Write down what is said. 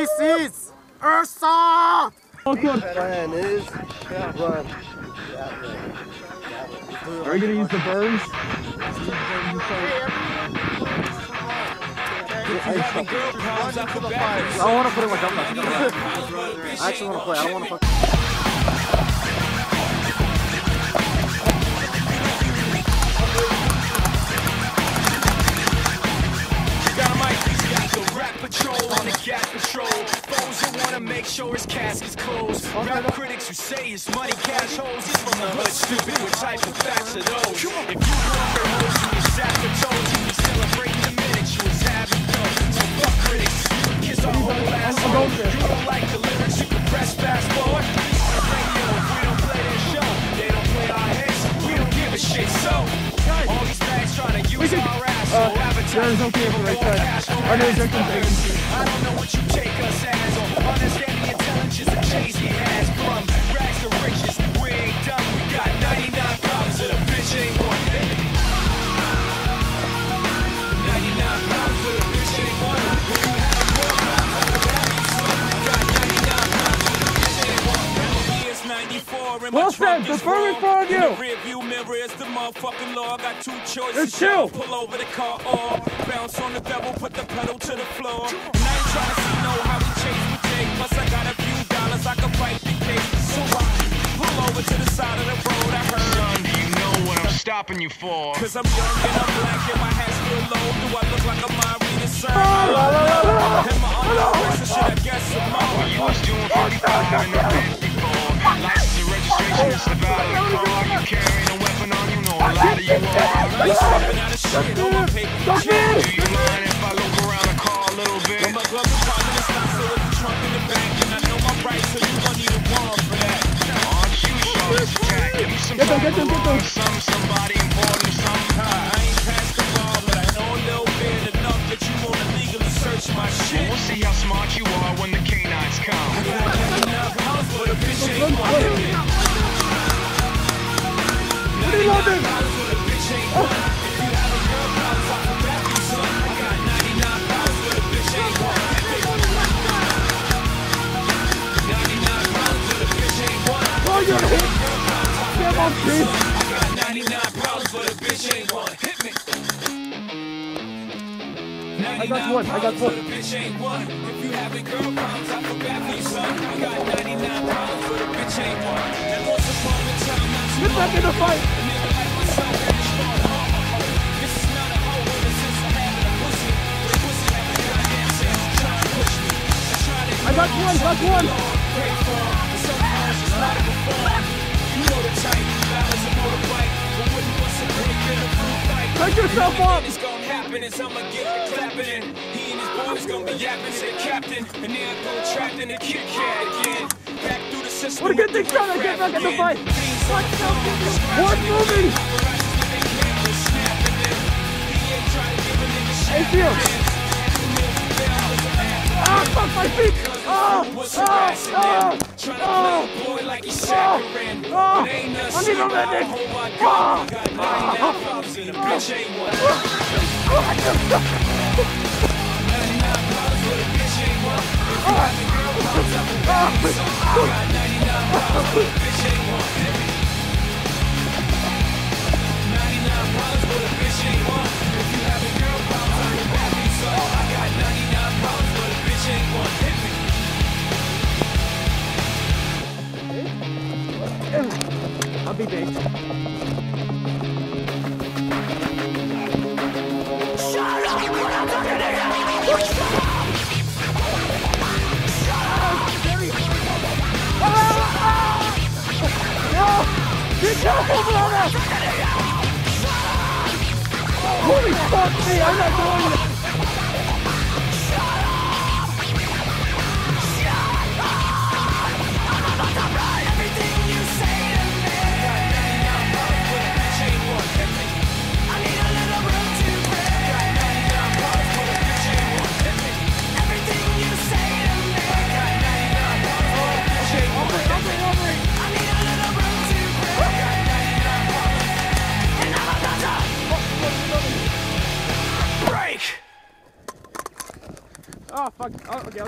Feces! Ursa! Oh, good. Plan is run. Are you gonna use the burns? I want to put it in my dump nuts. I actually want to play. I don't want to fuck. Patrol on the gas patrol. Those who wanna make sure his casket's closed. Rap critics who say his money cash holes. He's from the hood, stupid. What type of facts are those? If you want their hoes and you sat for toes, you'd be celebrating the minute you was having dough. So fuck critics, you can kiss our whole asshole. You don't like the lyrics, you can press fast forward. Radio, if we don't play their show, they don't play our hits. We don't give a shit. So all these bags trying to use our ass. There's okay for right side. Our name's I don't know what you take us as, or understand the intelligence that Jay-Z has. From rags to riches, we ain't done. We got 99 problems and a bitch ain't one. 99 problems and a bitch ain't one. We have more problems than we got 99 problems and a bitch ain't one. Memory is 94 and my trunk is wrong. In the rear view mirror is the motherfucking law. I got two choices. Pull over the car or bounce on the devil, put the pedal to the floor. And I ain't trying to see how we chase with Jay. Plus I got a few dollars, I can fight the case. So I pull over to the side of the road. I heard, son, do you know what I'm stopping you for? Cause I'm young and I'm black and my hat's still low. Do I look like a mind reader, sir? And my underwear, so should I guess some more? Well, you was doing 45 in the 54. License and registration is the valid car. You carrying a weapon on you, know a lot of you are. You stepping out of shit on my paper. Do you mind if I look around the car a little bit? Well, my glove deposit is not so with the trunk in the back. And I know my rights, so you gon' need a warrant for that. Aren't you sure it's attack? Give me some time, somebody important or something. I ain't past the ball, but I know a little bit enough that you wanna legally search my shit. We'll see how smart you are when the canines come. I got enough house, but a bitch ain't one. What are you loving? You're hit. Get on, please. I got 99 problems, but a bitch ain't one. Hit me. I got one. But a bitch ain't one. If you having girl problems, I feel bad for you, son. I got 99 problems, but a bitch ain't one. And once upon a time, not too get back in the fight. A nigga like myself really strong. This is not a hoe with a sense of having a pussy. But a pussy have a goddamn sense of trying to push me. I got one. Pray for sometimes it's not a perform. You know the type, balance a motorbike, but wouldn't bust a break in a food fight. Pick yourself up. It's gonna happen as I'ma get the clapping in. He and his boys gonna be yapping, say captain, and then I go trapped in a Kit Kat again. Back through the system. We're getting things done. Get back in the fight. One moving. Hey, Field. Ah, fuck my feet! I need a medic! I'll be baked. Shut up! What I'm talking to you! Shut up! Be careful, brother! Holy fuck me! I'm not doing it! Oh, fuck. Oh, okay.